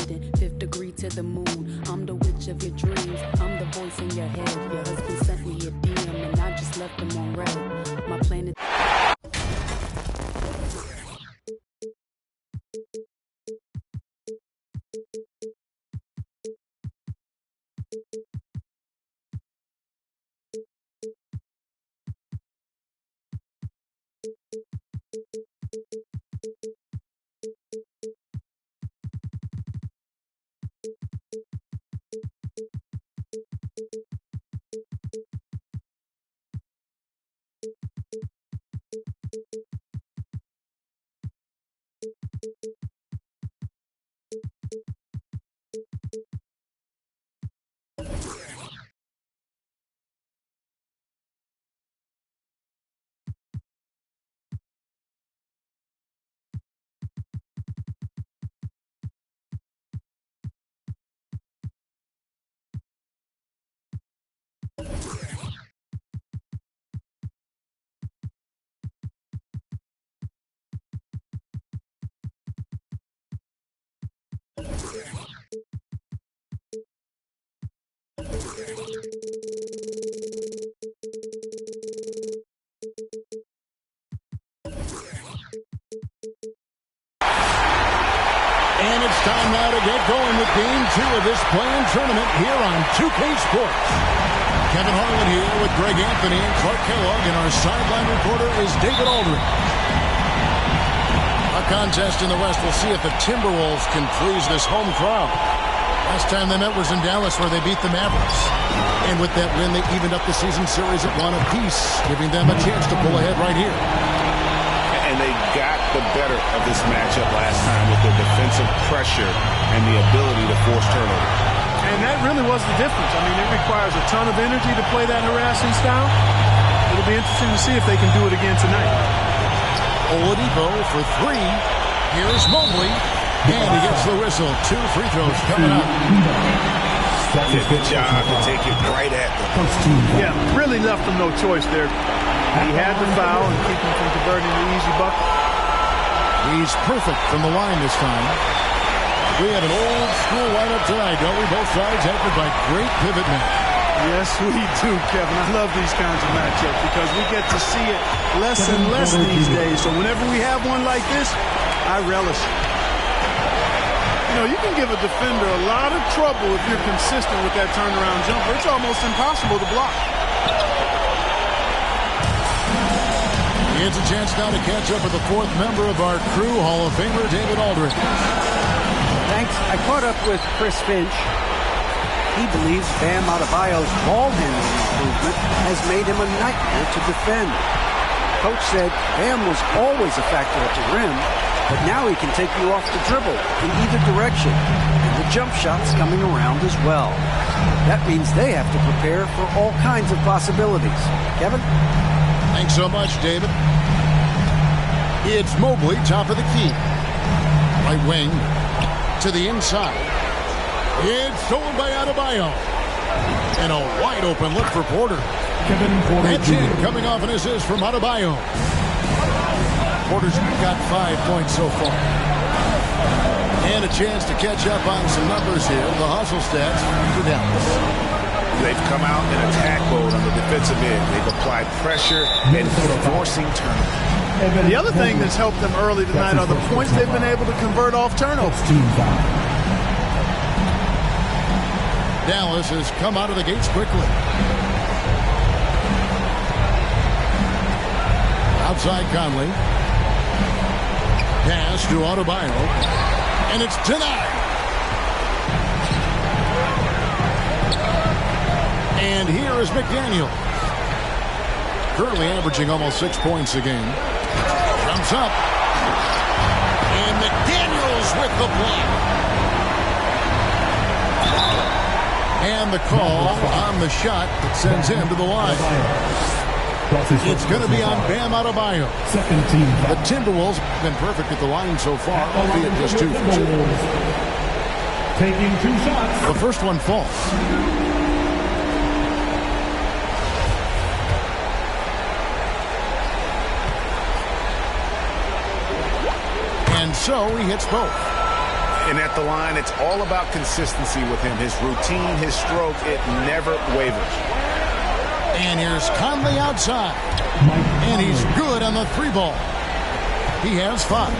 Houston, fifth degree to the moon. I'm the witch of your dreams. I'm the voice in your head. Your husband sent me a DM and I just left him on red. My planet. And it's time now to get going with Game 2 of this play-in tournament here on 2K Sports. Kevin Harlan here with Greg Anthony and Clark Kellogg, and our sideline reporter is David Aldridge. Our contest in the West will see if the Timberwolves can please this home crowd. Last time they met was in Dallas, where they beat the Mavericks. And with that win, they evened up the season series at 1 apiece, giving them a chance to pull ahead right here. And they got the better of this matchup last time with their defensive pressure and the ability to force turnover. And that really was the difference. I mean, it requires a ton of energy to play that harassing style. It'll be interesting to see if they can do it again tonight. Oladipo for three. Here's Mobley. And he gets the whistle. 2 free throws coming up. Yeah, good job to take it right at them. Yeah, really left them no choice there. He had the foul and keep him from converting the easy bucket. He's perfect from the line this time. We have an old school lineup tonight, don't we? Both sides anchored by great pivot men. Yes, we do, Kevin. I love these kinds of matchups because we get to see it less and less these days. So whenever we have one like this, I relish it. You know, you can give a defender a lot of trouble if you're consistent with that turnaround jumper. It's almost impossible to block. It's a chance now to catch up with the fourth member of our crew, Hall of Famer David Aldridge. Thanks. I caught up with Chris Finch. He believes Bam Adebayo's ball handling improvement has made him a nightmare to defend. Coach said Bam was always a factor at the rim, but now he can take you off the dribble in either direction, and the jump shot's coming around as well. That means they have to prepare for all kinds of possibilities. Kevin? Thanks so much, David. It's Mobley, top of the key. Right wing to the inside. It's stolen by Adebayo. And a wide open look for Porter. That's in, coming off an assist from Adebayo. Porter's got 5 points so far. And a chance to catch up on some numbers here. The hustle stats for Dallas. They've come out in attack mode on the defensive end. They've applied pressure and forcing turnovers. The other thing that's helped them early tonight are the points they've been able to convert off turnovers. Dallas has come out of the gates quickly. Outside Conley. Pass to Adebayo. And it's denied. And here is McDaniel. Currently averaging almost 6 points a game. Jumps up. And McDaniels with the block. And the call on the shot that sends him to the line. It's going to be on Bam Adebayo. The Timberwolves have been perfect at the line so far, albeit just 2 for 2. Taking 2 shots. The first one falls. And so he hits both. And at the line, it's all about consistency with him. His routine, his stroke, it never wavers. And here's Conley outside. And he's good on the 3 ball. He has 5.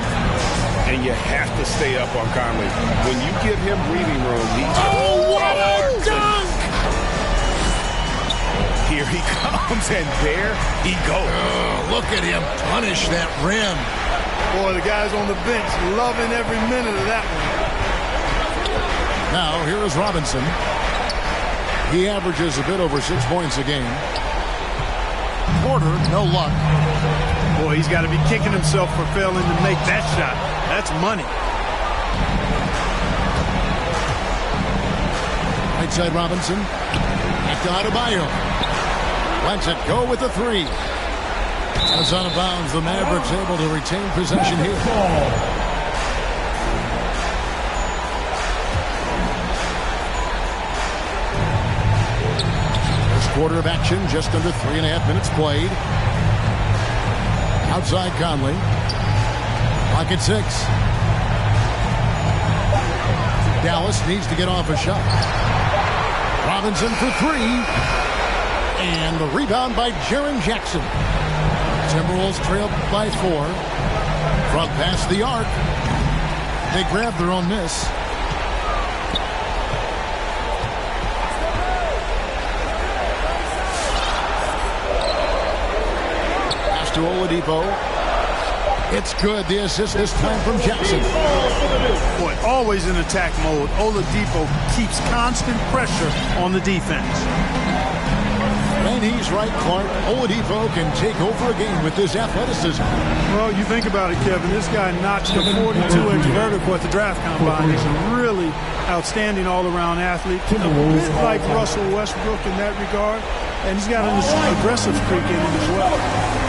And you have to stay up on Conley. When you give him breathing room, oh, what a dunk! Here he comes, and there he goes. Oh, look at him punish that rim. Boy, the guys on the bench loving every minute of that one. Now, here is Robinson. He averages a bit over 6 points a game. Porter, no luck. Boy, he's got to be kicking himself for failing to make that shot. That's money. Right side Robinson. Back to Adebayo. Lets it go with the 3. It's out of bounds. The Mavericks able to retain possession here. First quarter of action, just under 3.5 minutes played. Outside Conley. Clock at 6. Dallas needs to get off a shot. Robinson for 3. And the rebound by Jaren Jackson. Timberwolves trailed by 4. Front past the arc. They grab their own miss. Pass to Oladipo. It's good. The assist this time from Jackson. Boy, always in attack mode. Oladipo keeps constant pressure on the defense. And he's right, Clark. Oladipo can take over a game with this athleticism. Well, you think about it, Kevin. This guy notched a 42-inch vertical at the draft combine. He's a really outstanding all-around athlete. A bit like Russell Westbrook in that regard. And he's got an aggressive streak in him as well.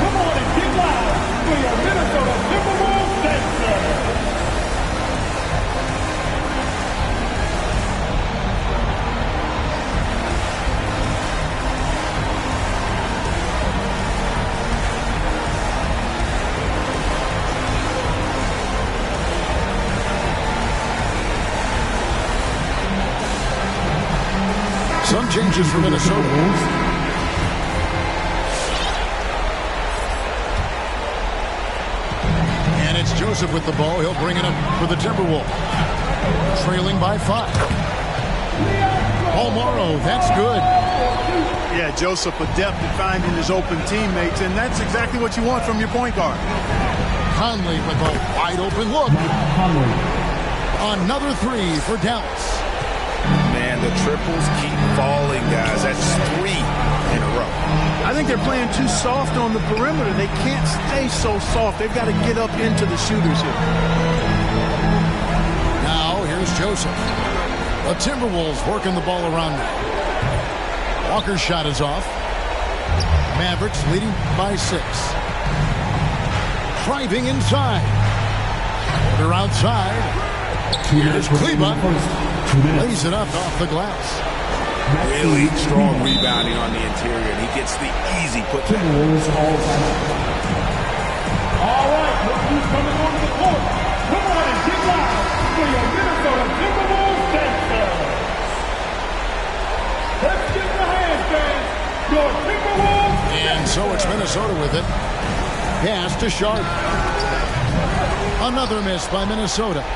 Come on and get loud for your Minnesota Timberwolves dancer. Some changes for Minnesota. And it's Joseph with the ball. He'll bring it up for the Timberwolves. Trailing by 5. Paul Morrow, that's good. Yeah, Joseph adept at finding his open teammates, and that's exactly what you want from your point guard. Conley with a wide open look. Another 3 for Dallas. Man, the triples keep falling, guys. That's 3 in a row. I think they're playing too soft on the perimeter. They can't stay so soft. They've got to get up into the shooters here. Now, here's Joseph. The Timberwolves working the ball around now. Walker's shot is off. Mavericks leading by 6. Driving inside. They're outside. Here's Cleveland. Lays it up off the glass. Really strong rebounding on the interior, and he gets the easy putback. All right, look who's coming onto the court. Come on and get loud for your Minnesota Timberwolves dancer. Let's get the hands, fans. Your Timberwolves. And so it's Minnesota with it. Pass to Sharp. Another miss by Minnesota.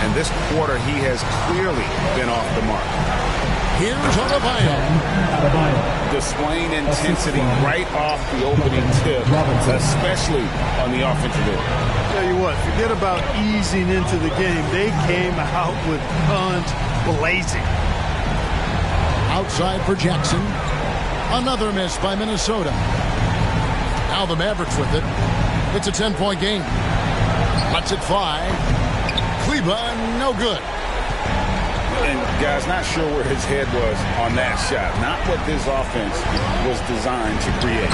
And this quarter, he has clearly been off the mark. Here's Adebayo. Displaying intensity right off the opening tip, especially on the offensive end. Tell you what, forget about easing into the game. They came out with guns blazing. Outside for Jackson. Another miss by Minnesota. Now the Mavericks with it. It's a 10-point game. Lets it fly. Cleveland, no good. And, guys, not sure where his head was on that shot. Not what this offense was designed to create.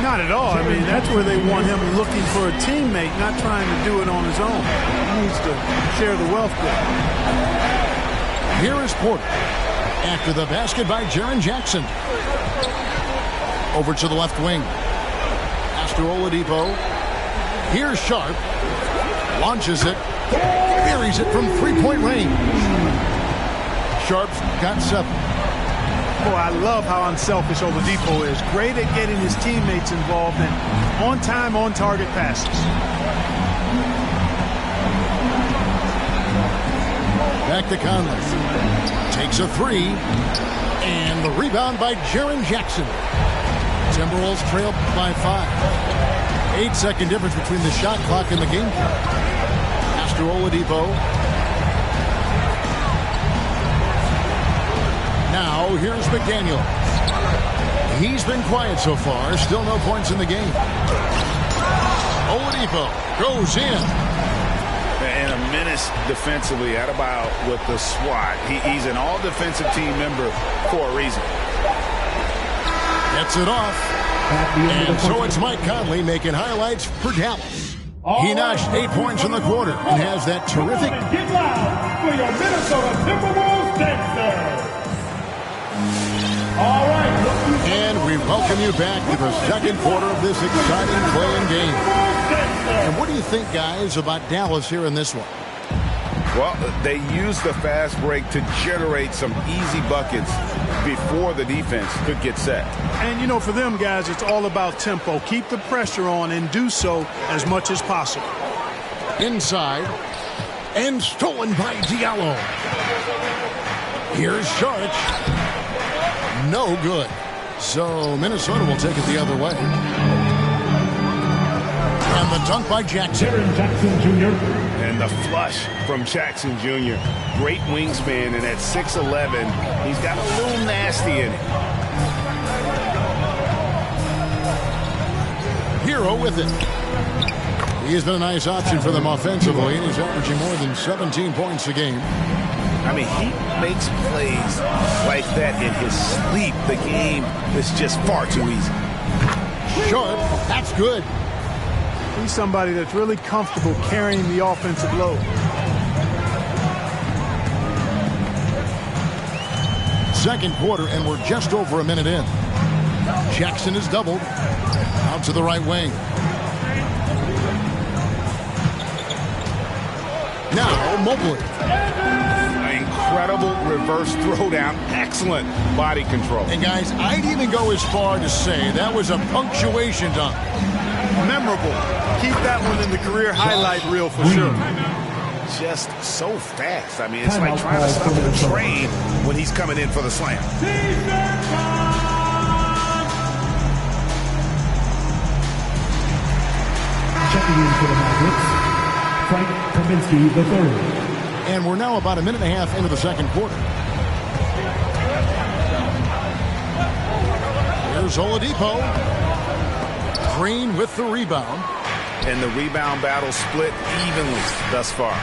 Not at all. I mean, that's where they want him looking for a teammate, not trying to do it on his own. He needs to share the wealth there. Here is Porter. After the basket by Jaren Jackson. Over to the left wing. Pass to Oladipo. Here's Sharp. Launches it. buries it from three-point range. Sharp's got 7. Boy, I love how unselfish Oladipo is. Great at getting his teammates involved in on-time, on-target passes. Back to Conley. Takes a 3. And the rebound by Jaren Jackson. Timberwolves trail by 5. 8-second difference between the shot clock and the game clock. After Oladipo. Now, here's McDaniel. He's been quiet so far. Still no points in the game. Oladipo goes in. And a menace defensively. Adebayo with the swat. He's an all-defensive team member for a reason. Gets it off. And so it's Mike Conley making highlights for Dallas. He notched 8 points in the quarter and has that terrific. Get loud for your Minnesota Timberwolves dancer. All right. And we welcome you back to the second quarter of this exciting playing game. And what do you think, guys, about Dallas here in this one? Well, they used the fast break to generate some easy buckets before the defense could get set. And, you know, for them, guys, it's all about tempo. Keep the pressure on and do so as much as possible. Inside. And stolen by Diallo. Here's Saric. No good. So Minnesota will take it the other way. And the dunk by Jackson. Jaren Jackson Jr. And the flush from Jackson Jr. Great wingspan, and at 6'11", he's got a little nasty in it. Hero with it. He has been a nice option for them offensively, and he's averaging more than 17 points a game. I mean, he makes plays like that in his sleep. The game is just far too easy. Sharp, that's good. He's somebody that's really comfortable carrying the offensive load. Second quarter, and we're just over a minute in. Jackson is doubled. Out to the right wing. Now, Mobley. Incredible reverse throwdown. Excellent body control. And, guys, I'd even go as far to say that was a punctuation dunk. Memorable. Keep that one in the career highlight reel for sure. Just so fast. I mean, it's like trying to stop a train when he's coming in for the slam. Checking in for the Mavericks, Frank Kaminsky III. And we're now about a minute and a half into the second quarter. Here's Oladipo. Green with the rebound. And the rebound battle split evenly thus far.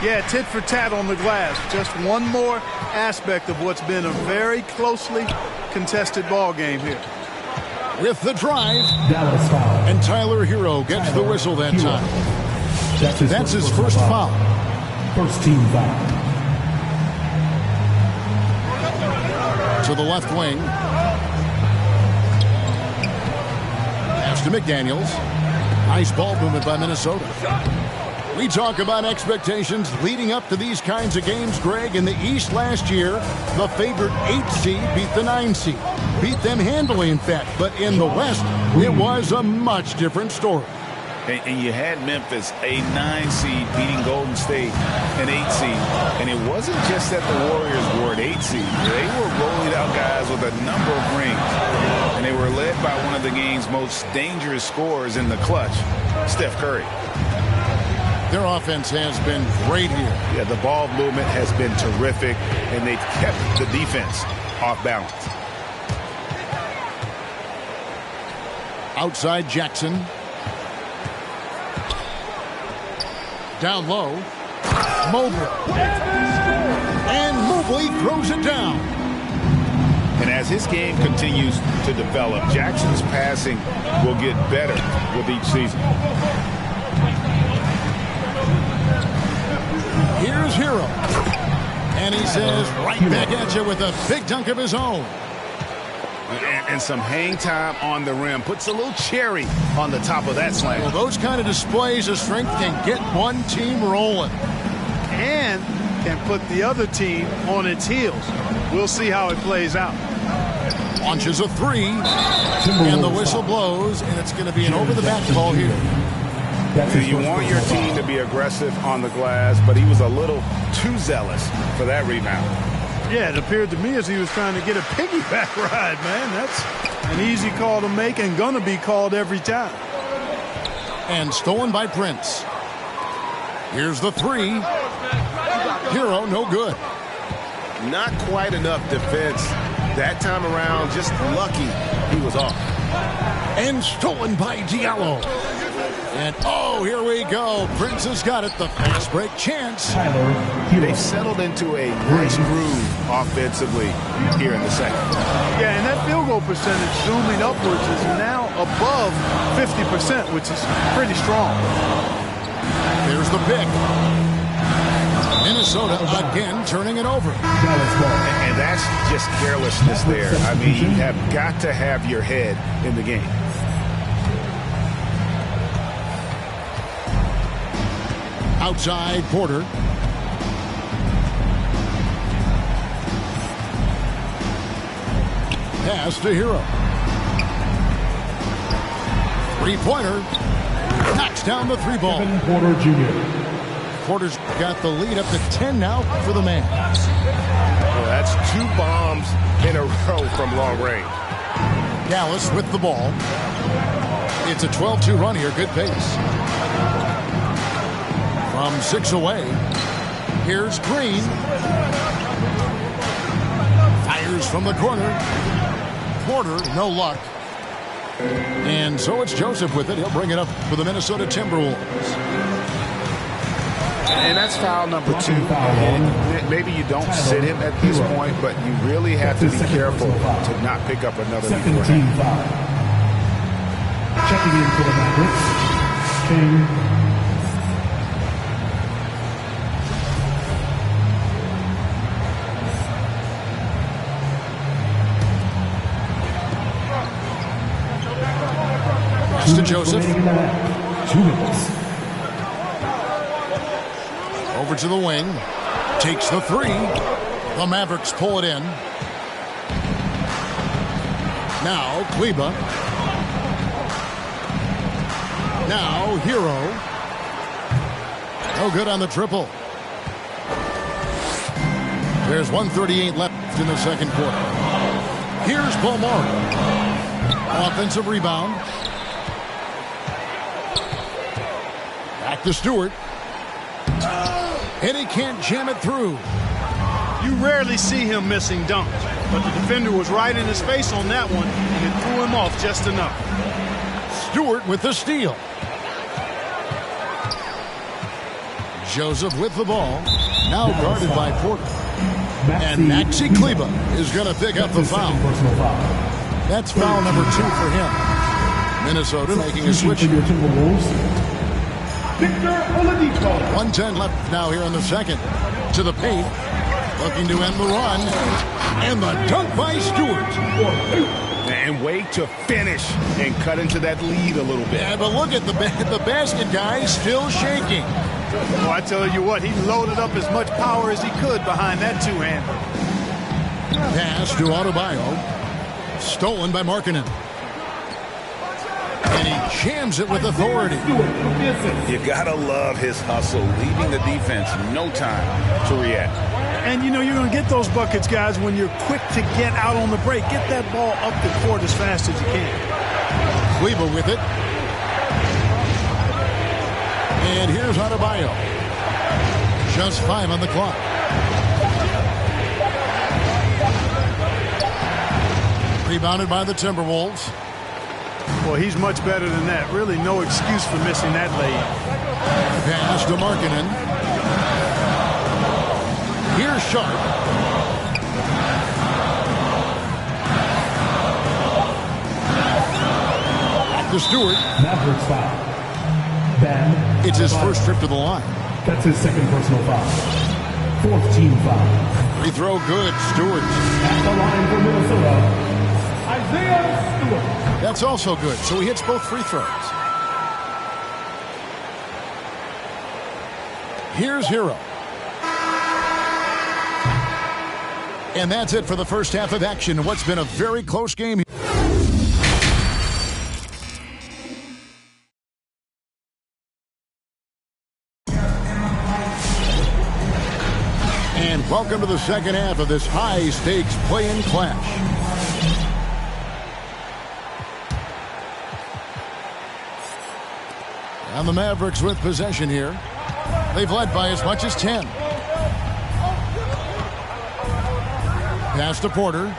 Yeah, tit for tat on the glass. Just one more aspect of what's been a very closely contested ball game here. With the drive. Dallas foul. And Tyler Hero gets the whistle that time. That's his first foul. First team foul. To the left wing. Pass to McDaniels. Nice ball movement by Minnesota. We talk about expectations leading up to these kinds of games, Greg. In the East last year, the favored 8 seed beat the 9 seed. Beat them handily, in fact. But in the West, it was a much different story. And you had Memphis, a 9 seed, beating Golden State, an 8 seed. And it wasn't just that the Warriors were an 8 seed. They were rolling out guys with a number of rings. And they were led by one of the game's most dangerous scorers in the clutch, Steph Curry. Their offense has been great here. Yeah, the ball movement has been terrific, and they've kept the defense off balance. Outside Jackson. Down low. Mobley. And Mobley throws it down. And as his game continues to develop, Jackson's passing will get better with each season. Here's Hero. And he says right back at you with a big dunk of his own. And some hang time on the rim. Puts a little cherry on the top of that slam. Well, those kind of displays of strength can get one team rolling. and can put the other team on its heels. We'll see how it plays out. Launches a three, and the whistle blows, and it's going to be an over-the-back call here. You want your team to be aggressive on the glass, but he was a little too zealous for that rebound. Yeah, it appeared to me as he was trying to get a piggyback ride, man. That's an easy call to make and going to be called every time. And stolen by Prince. Here's the three. Hero, no good. Not quite enough defense. That time around, just lucky he was off. And stolen by Diallo. And, oh, here we go. Prince has got it. The fast break chance. They've settled into a nice groove offensively here in the second. Yeah, and that field goal percentage zooming upwards is now above 50%, which is pretty strong. There's the pick. Minnesota again turning it over. And that's just carelessness there. I mean, you have got to have your head in the game. Outside Porter. Pass to Hero. Three-pointer. Knocks down the three ball. Porter Jr. Porter's got the lead up to 10 now for the man. Well, that's 2 bombs in a row from long range. Dallas with the ball. It's a 12-2 run here. Good pace. From 6 away, here's Green. Fires from the corner. Porter, no luck. And so it's Joseph with it. He'll bring it up for the Minnesota Timberwolves. And that's foul number 2. And maybe you don't sit him at this point, but you really have to be careful to not pick up another Second team foul. Checking in for the Mavericks. King. To Joseph. 2 minutes. Over to the wing. Takes the three. The Mavericks pull it in. Now Kleber. Now Hero. No good on the triple. There's 1:38 left in the second quarter. Here's Bolmaro. Offensive rebound. Back to Stewart. And he can't jam it through. You rarely see him missing dunks, but the defender was right in his face on that one, and it threw him off just enough. Stewart with the steal. Joseph with the ball. Now guarded by Porter. And Maxi Kleber is going to pick up the foul. That's foul number 2 for him. Minnesota making a switch. Victor Oladipo. 1:10 left now here in the second. To the paint. Looking to end the run. And the dunk by Stewart. And wait to finish and cut into that lead a little bit. Yeah, but look at the basket guy still shaking. Well, I tell you what, he loaded up as much power as he could behind that two-hander. Pass to Adebayo. Stolen by Markkanen. And he jams it with authority. You gotta love his hustle, leaving the defense no time to react. And you know you're going to get those buckets, guys, when you're quick to get out on the break. Get that ball up the court as fast as you can. Kleber with it. And here's Adebayo. Just 5 on the clock. Rebounded by the Timberwolves. Well, he's much better than that. Really no excuse for missing that layup. Pass to Markkanen. Here's Sharp. Back to Stewart. Mavericks foul. Ben. It's his first trip to the line. That's his second personal foul. 4th team foul. Free throw good. Stewart. At the line for Minnesota, Isaiah Stewart. That's also good. So he hits both free throws. Here's Hero. And that's it for the first half of action in what's been a very close game. And welcome to the second half of this high-stakes play-in clash. And the Mavericks with possession here. They've led by as much as 10. Pass to Porter.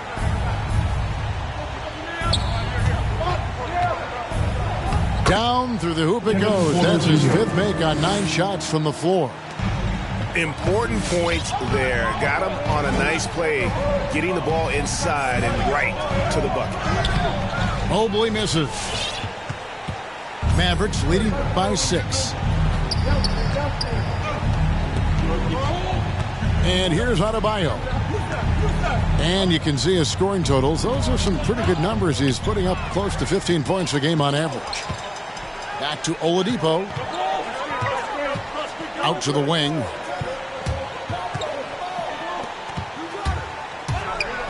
Down through the hoop it goes. That's his fifth make on 9 shots from the floor. Important points there. Got him on a nice play, getting the ball inside and right to the bucket. Mobley misses. Mavericks leading by 6. And here's Adebayo. And you can see his scoring totals. Those are some pretty good numbers. He's putting up close to 15 points a game on average. Back to Oladipo. Out to the wing.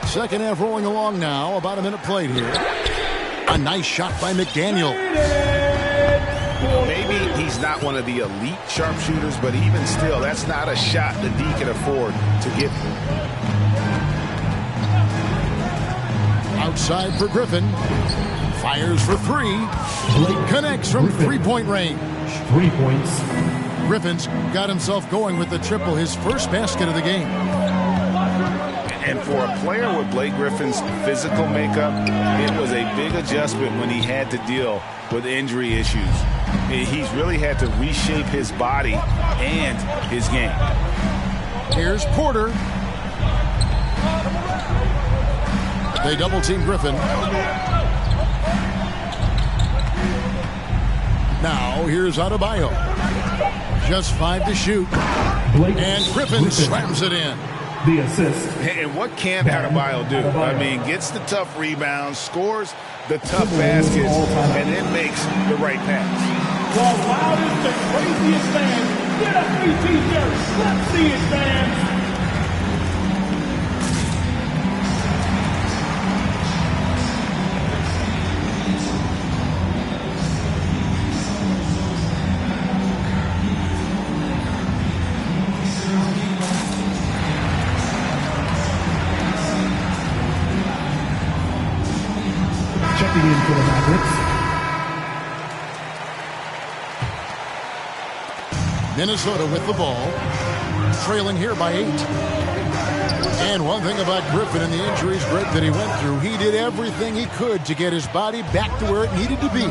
Second half rolling along now. About a minute played here. A nice shot by McDaniel. Maybe he's not one of the elite sharpshooters, but even still, that's not a shot that D can afford to get. Outside for Griffin. Fires for 3. Connects from three-point range. 3 points. Griffin's got himself going with the triple, his first basket of the game. And for a player with Blake Griffin's physical makeup, it was a big adjustment when he had to deal with injury issues. He's really had to reshape his body and his game. Here's Porter. They double-team Griffin. Now here's Adebayo. Just 5 to shoot. And Griffin slams it in. The assist. And what can Adebayo do? I mean, gets the tough rebounds, scores the tough baskets, and then makes the right pass. The loudest and craziest fans, get up 3 t-shirts. Let's see it, fans. Checking in for the Mavericks. Minnesota with the ball, trailing here by 8. And one thing about Griffin and the injuries, Greg, that he went through, he did everything he could to get his body back to where it needed to be.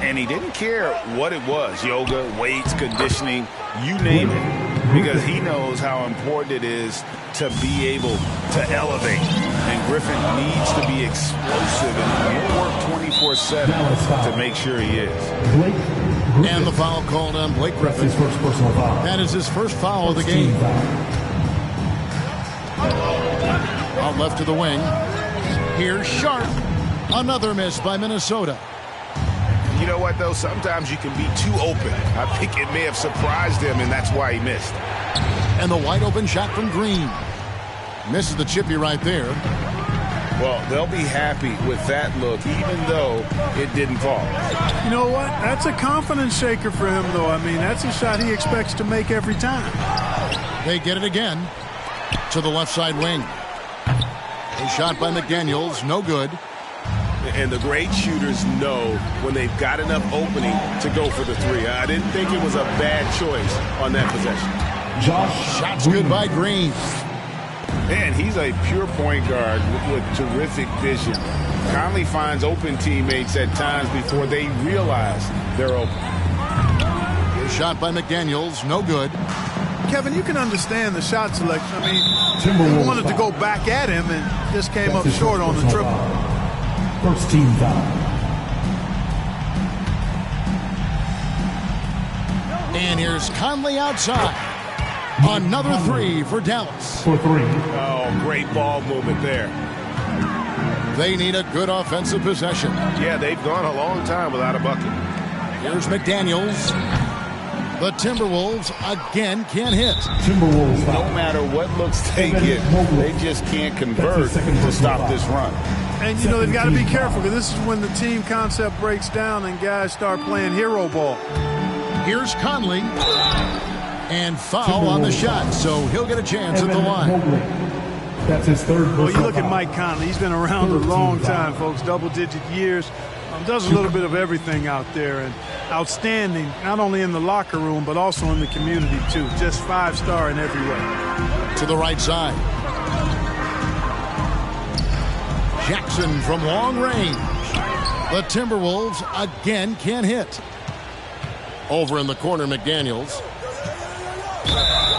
And he didn't care what it was, yoga, weights, conditioning, you name it, because he knows how important it is to be able to elevate. And Griffin needs to be explosive and work 24/7 to make sure he is. And the foul called on Blake Griffin. That's his first personal foul. That is his first foul of the game. Out left to the wing. Here's Sharp. Another miss by Minnesota. You know what, though? Sometimes you can be too open. I think it may have surprised him, and that's why he missed. And the wide open shot from Green. Misses the chippy right there. Well, they'll be happy with that look, even though it didn't fall. You know what? That's a confidence shaker for him, though. I mean, that's a shot he expects to make every time. They get it again to the left side wing. A shot by McDaniels, no good. And the great shooters know when they've got enough opening to go for the 3. I didn't think it was a bad choice on that possession. Shots good by Green. Man, he's a pure point guard with terrific vision. Conley finds open teammates at times before they realize they're open. A shot by McDaniels, no good. Kevin, you can understand the shot selection. I mean, he wanted to go back at him and just came up short on the triple. First team foul. And here's Conley outside. Another 3 for Dallas. For 3. Oh, great ball movement there. They need a good offensive possession. Yeah, they've gone a long time without a bucket. Here's McDaniels. The Timberwolves again can't hit. Timberwolves No matter what looks they get, they just can't convert to stop this run. And, you know, they've got to be careful because this is when the team concept breaks down and guys start playing hero ball. Here's Conley. And foul on the shot, so he'll get a chance at the line. That's his third. Well, you look at Mike Conley. He's been around a long time, folks, double-digit years. Does a little bit of everything out there, and outstanding, not only in the locker room, but also in the community, too. Just 5-star in every way. To the right side. Jackson from long range. The Timberwolves again can't hit. Over in the corner, McDaniels.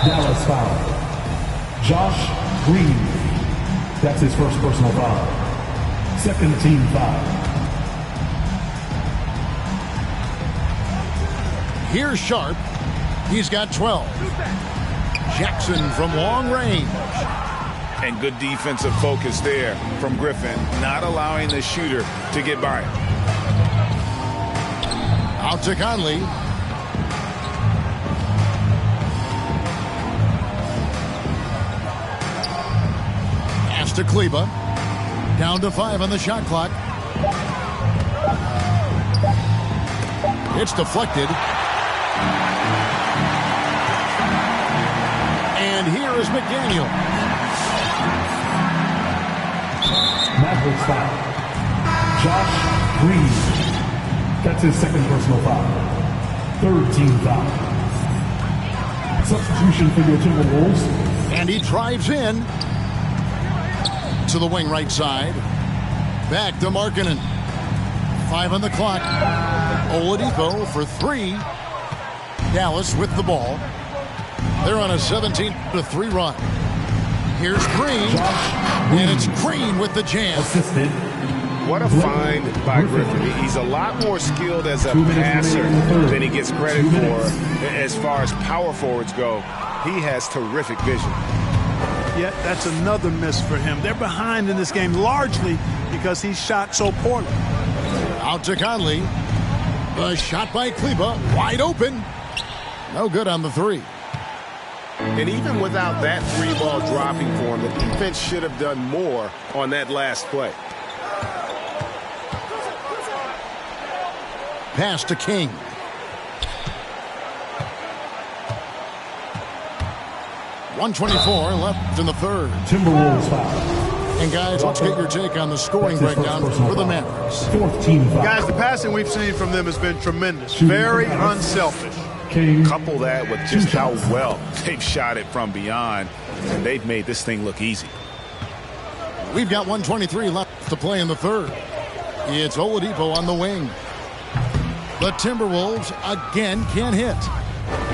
Dallas foul. Josh Green. That's his first personal foul. Second team foul. Here's Sharp. He's got 12. Jackson from long range. And good defensive focus there from Griffin, not allowing the shooter to get by him. Out to Conley. Pass to Kleba. Down to 5 on the shot clock. It's deflected. And here is McDaniel. Mavericks foul. Josh Green. That's his second personal foul. Third team foul. Substitution for your Timberwolves. And he drives in to the wing right side. Back to Markkanen. 5 on the clock. Oladipo for 3. Dallas with the ball. They're on a 17-3 run. Here's Green. And it's Green with the jam. Assisted. What a find by Griffin. He's a lot more skilled as a passer than he gets credit for. As far as power forwards go, he has terrific vision. Yet that's another miss for him. They're behind in this game largely because he shot so poorly. Out to Conley. The shot by Kleba. Wide open. No good on the 3. And even without that 3-ball dropping for him, the defense should have done more on that last play. Pass to King. .124 left in the third. Timberwolves foul. And guys, let's get your take on the scoring breakdown for the Mavericks. Fourth team foul. Guys, the passing we've seen from them has been tremendous. Very unselfish. King. Couple that with just how well they've shot it from beyond, and they've made this thing look easy. We've got 123 left to play in the third. It's Oladipo on the wing. The Timberwolves again can't hit.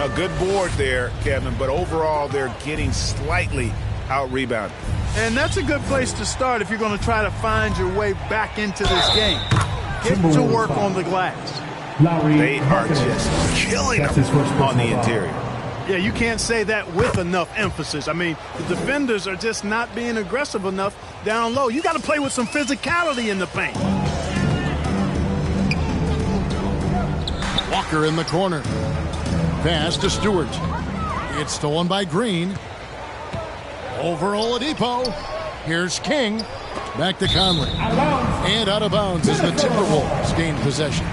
A good board there, Kevin, but overall they're getting slightly out-rebounded. And that's a good place to start if you're going to try to find your way back into this game. Get to work on the glass. They are just killing them on the interior. Yeah, you can't say that with enough emphasis. I mean, the defenders are just not being aggressive enough down low. You got to play with some physicality in the paint. Walker in the corner. Pass to Stewart. It's stolen by Green. Over Oladipo. Here's King. Back to Conley. And out of bounds as the Timberwolves gain possession.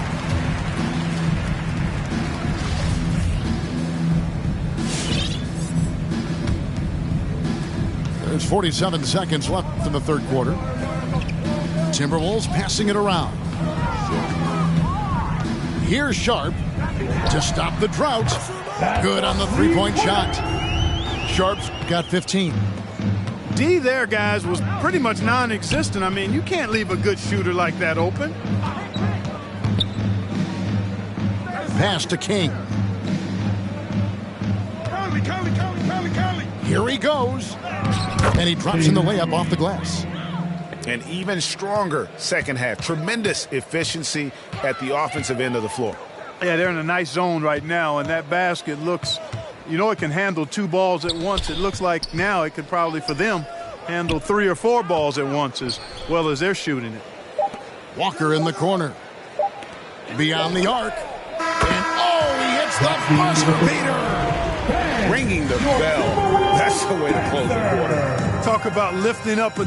There's 47 seconds left in the third quarter. Timberwolves passing it around. Here's Sharp to stop the drought. Good on the three-point shot. Sharp's got 15. D there, guys, was pretty much non-existent. I mean, you can't leave a good shooter like that open. Pass to King. Here he goes. And he drops in the layup off the glass. An even stronger second half. Tremendous efficiency at the offensive end of the floor. Yeah, they're in a nice zone right now, and that basket looks, you know, it can handle 2 balls at once. It looks like now it could probably, for them, handle 3 or 4 balls at once as well as they're shooting it. Walker in the corner. Beyond the arc. And, oh, he hits It's the buzzer beater. Ringing the bell. That's the way to close the quarter. Talk about lifting up a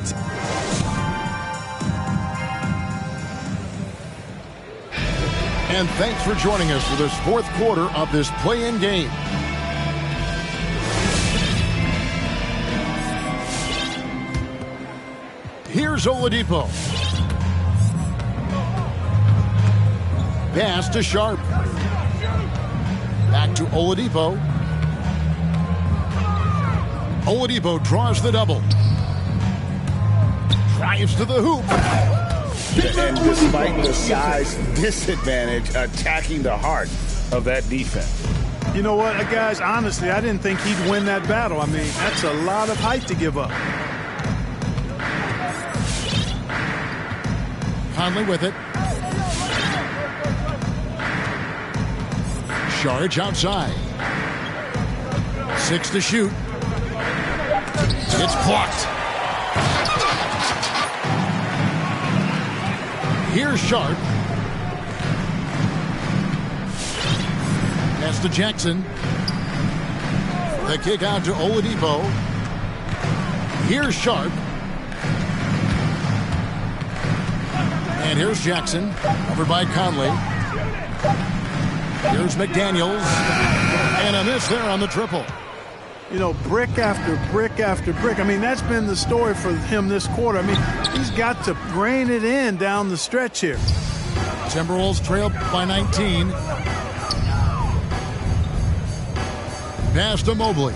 And thanks for joining us for this fourth quarter of this play-in game. Here's Oladipo. Pass to Sharp. Back to Oladipo. Oladipo draws the double. Drives to the hoop. And despite the size disadvantage, attacking the heart of that defense. You know what, guys, honestly, I didn't think he'd win that battle. I mean, that's a lot of height to give up. Conley with it. Saric outside. 6 to shoot. It's blocked. Here's Sharp. Pass to Jackson. The kick out to Oladipo. Here's Sharp. And here's Jackson. Over by Conley. Here's McDaniels. And a miss there on the triple. You know, brick after brick after brick. I mean, that's been the story for him this quarter. I mean, he's got to rein it in down the stretch here. Timberwolves trail by 19. Pass to Mobley.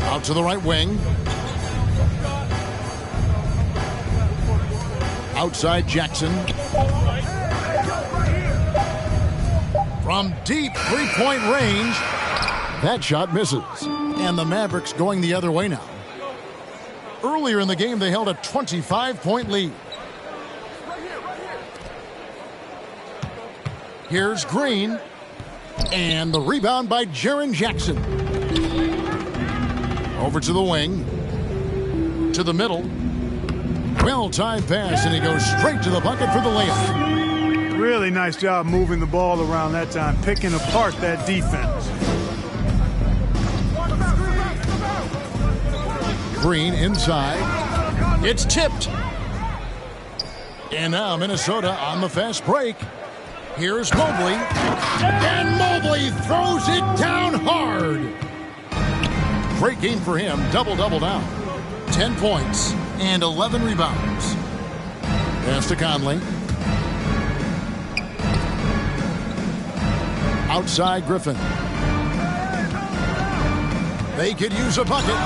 Out to the right wing. Outside Jackson. From deep three-point range, that shot misses. And the Mavericks going the other way now. Earlier in the game, they held a 25-point lead. Here's Green. And the rebound by Jaren Jackson. Over to the wing. To the middle. Well-timed pass, and he goes straight to the bucket for the layup. Really nice job moving the ball around that time, picking apart that defense. Green inside. It's tipped. And now Minnesota on the fast break. Here's Mobley. And Mobley throws it down hard. Great game for him. Double-double now. 10 points and 11 rebounds. Pass to Conley. Outside Griffin. They could use a bucket.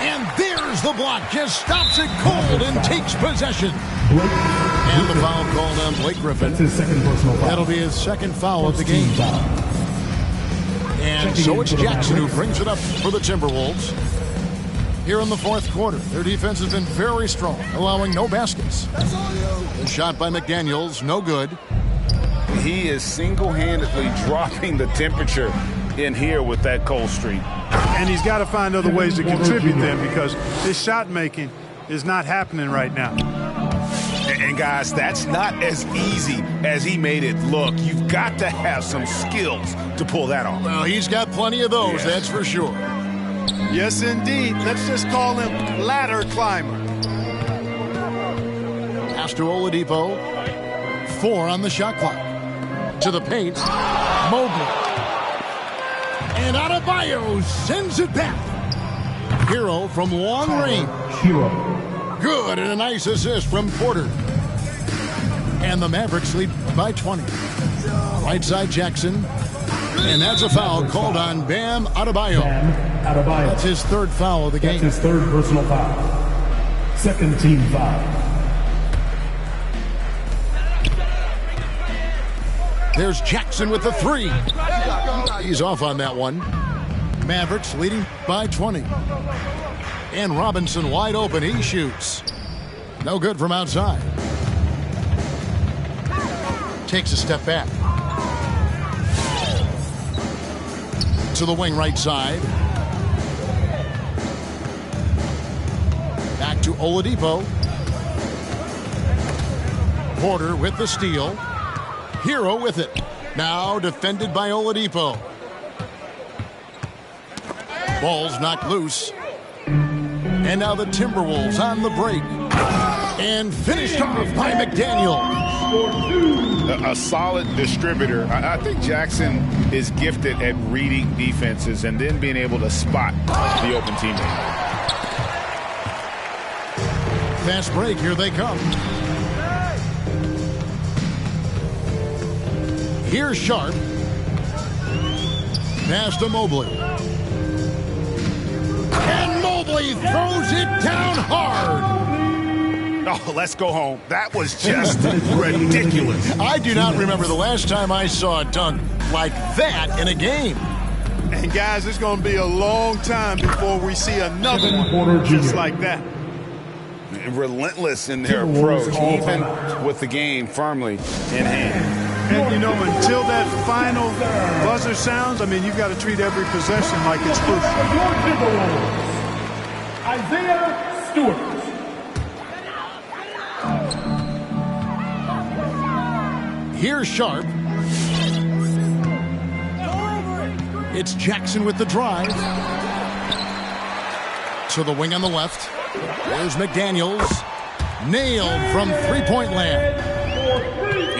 And there's the block. Just stops it cold and takes possession. And the foul called on Blake Griffin. That's his second personal foul. That'll be his second foul of the game. And so it's Jackson who brings it up for the Timberwolves. Here in the fourth quarter, their defense has been very strong, allowing no baskets. The shot by McDaniels, no good. He is single-handedly dropping the temperature in here with that cold streak. And he's got to find other ways to contribute then, because his shot making is not happening right now. And guys, that's not as easy as he made it look. You've got to have some skills to pull that off. Well, he's got plenty of those, that's for sure. Yes, indeed. Let's just call him ladder climber. Pass to Oladipo. 4 on the shot clock. To the paint. Mobley. And Adebayo sends it back. Hero from long range. Good, and a nice assist from Porter. And the Mavericks lead by 20. Right side Jackson. And that's a foul called on Bam Adebayo. That's his third foul of the game. That's his third personal foul. Second team foul. There's Jackson with the 3. He's off on that one. Mavericks leading by 20. And Robinson wide open. He shoots. No good from outside. Takes a step back. To the wing right side. Back to Oladipo. Porter with the steal. Hero with it. Now defended by Oladipo. Ball's knocked loose. And now the Timberwolves on the break. And finished off by McDaniel. A solid distributor. I think Jackson is gifted at reading defenses and then being able to spot the open teammate. Fast break, here they come. Here's Sharp. Pass to Mobley. And Mobley throws it down hard. Oh, let's go home. That was just ridiculous. I do not remember the last time I saw a dunk like that in a game. And guys, it's going to be a long time before we see another one just like that. Relentless in their approach, even with the game firmly in hand. And, you know, until that final buzzer sounds, I mean, you've got to treat every possession like it's crucial. Your Timberwolves, Isaiah Stewart. Here's Sharp. It's Jackson with the drive. To the wing on the left. There's McDaniels. Nailed from three-point land.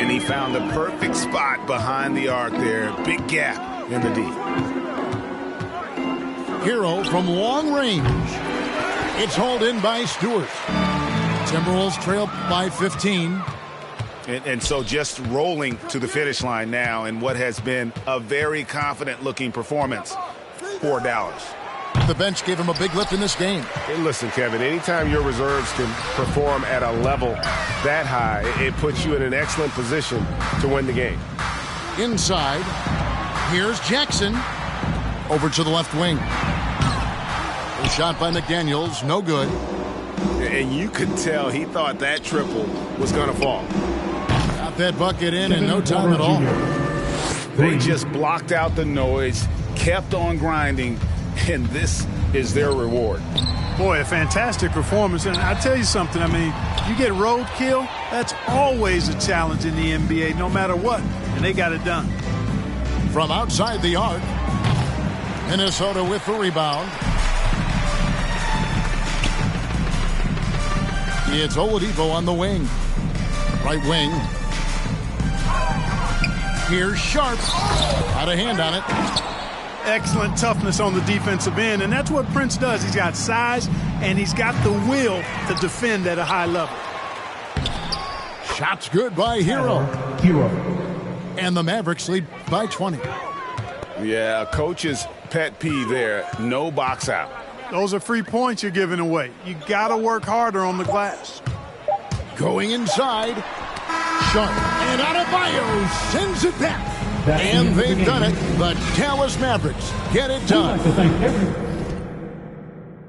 And he found the perfect spot behind the arc there. Big gap in the D. Hero from long range. It's hauled in by Stewart. Timberwolves trail by 15. And so just rolling to the finish line now in what has been a very confident-looking performance for Dallas. The bench gave him a big lift in this game. Hey, listen, Kevin, anytime your reserves can perform at a level that high, it puts you in an excellent position to win the game. Inside, here's Jackson. Over to the left wing. A shot by McDaniels, no good. And you could tell he thought that triple was going to fall. Got that bucket in no time at all. They just blocked out the noise, kept on grinding, and this is their reward. Boy, a fantastic performance. And I tell you something, I mean, you get roadkill, that's always a challenge in the NBA, no matter what. And they got it done. From outside the arc, Minnesota with the rebound. It's Oladipo on the wing. Right wing. Here's Sharp. Out of hand on it. Excellent toughness on the defensive end, and that's what Prince does. He's got size, and he's got the will to defend at a high level. Shots good by Hero. And the Mavericks lead by 20. Yeah, coach's pet peeve there. No box out. Those are free points you're giving away. You got to work harder on the glass. Going inside. Sharp. And Adebayo sends it back. And they've done it. The Dallas Mavericks get it done.